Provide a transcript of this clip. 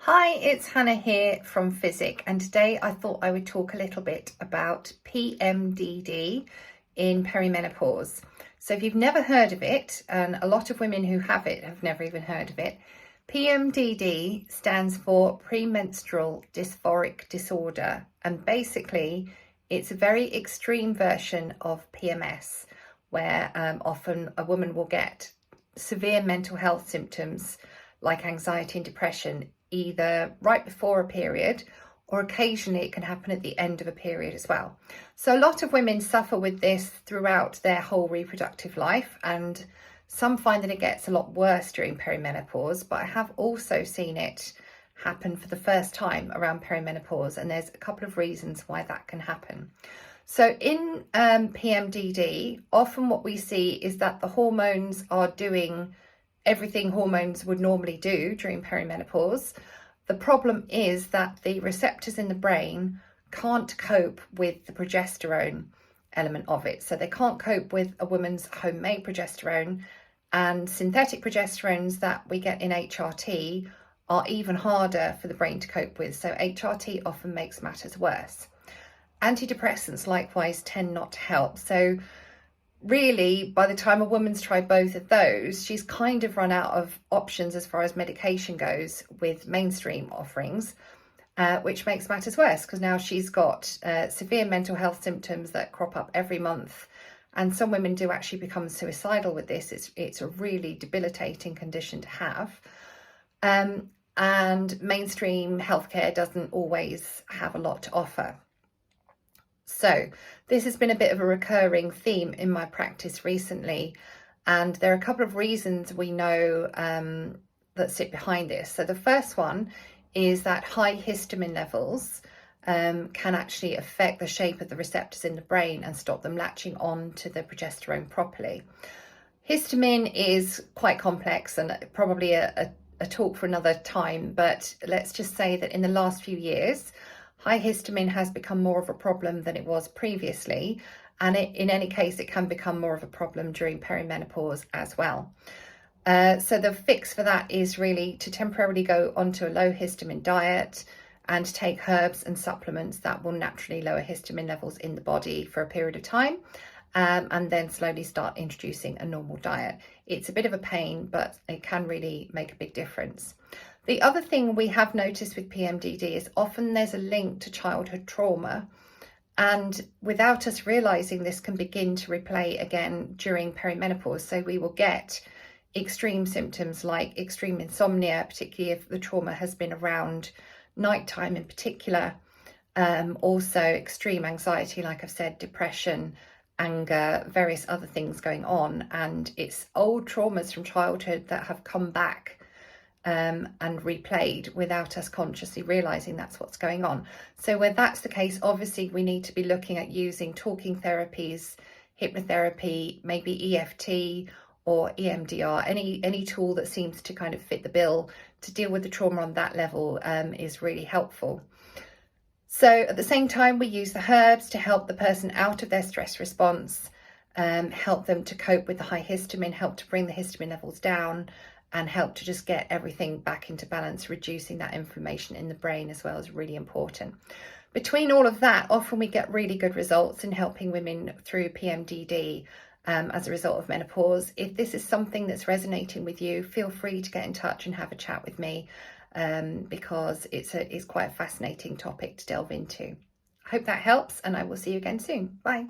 Hi, it's Hannah here from Physic, and today I thought I would talk a little bit about PMDD in perimenopause. So if you've never heard of it, and a lot of women who have it have never even heard of it, PMDD stands for premenstrual dysphoric disorder, and basically it's a very extreme version of PMS, where often a woman will get severe mental health symptoms like anxiety and depression either right before a period, or occasionally it can happen at the end of a period as well. So a lot of women suffer with this throughout their whole reproductive life, and some find that it gets a lot worse during perimenopause, but I have also seen it happen for the first time around perimenopause, and there's a couple of reasons why that can happen. So in PMDD, often what we see is that the hormones are doing everything hormones would normally do during perimenopause. The problem is that the receptors in the brain can't cope with the progesterone element of it. So they can't cope with a woman's homemade progesterone, and synthetic progesterones that we get in HRT are even harder for the brain to cope with. So HRT often makes matters worse. Antidepressants likewise tend not to help. So really, by the time a woman's tried both of those, she's kind of run out of options as far as medication goes with mainstream offerings, which makes matters worse because now she's got severe mental health symptoms that crop up every month. And some women do actually become suicidal with this. It's a really debilitating condition to have. And mainstream healthcare doesn't always have a lot to offer. So this has been a bit of a recurring theme in my practice recently, and there are a couple of reasons we know that sit behind this. So the first one is that high histamine levels can actually affect the shape of the receptors in the brain and stop them latching on to the progesterone properly. Histamine is quite complex and probably a talk for another time, but let's just say that in the last few years, high histamine has become more of a problem than it was previously, and in any case, it can become more of a problem during perimenopause as well. So the fix for that is really to temporarily go onto a low histamine diet and take herbs and supplements that will naturally lower histamine levels in the body for a period of time, and then slowly start introducing a normal diet. It's a bit of a pain, but it can really make a big difference. The other thing we have noticed with PMDD is often there's a link to childhood trauma, and without us realizing, this can begin to replay again during perimenopause. So we will get extreme symptoms like extreme insomnia, particularly if the trauma has been around nighttime in particular. Also extreme anxiety, like I've said, depression, anger, various other things going on. And it's old traumas from childhood that have come back and replayed without us consciously realizing that's what's going on. So where that's the case, obviously we need to be looking at using talking therapies, hypnotherapy, maybe EFT or EMDR, any tool that seems to kind of fit the bill to deal with the trauma on that level is really helpful. So at the same time, we use the herbs to help the person out of their stress response, help them to cope with the high histamine, help to bring the histamine levels down, and help to just get everything back into balance. Reducing that inflammation in the brain as well is really important. Between all of that, often we get really good results in helping women through PMDD as a result of menopause. If this is something that's resonating with you, feel free to get in touch and have a chat with me, because it's quite a fascinating topic to delve into. I hope that helps, and I will see you again soon. Bye.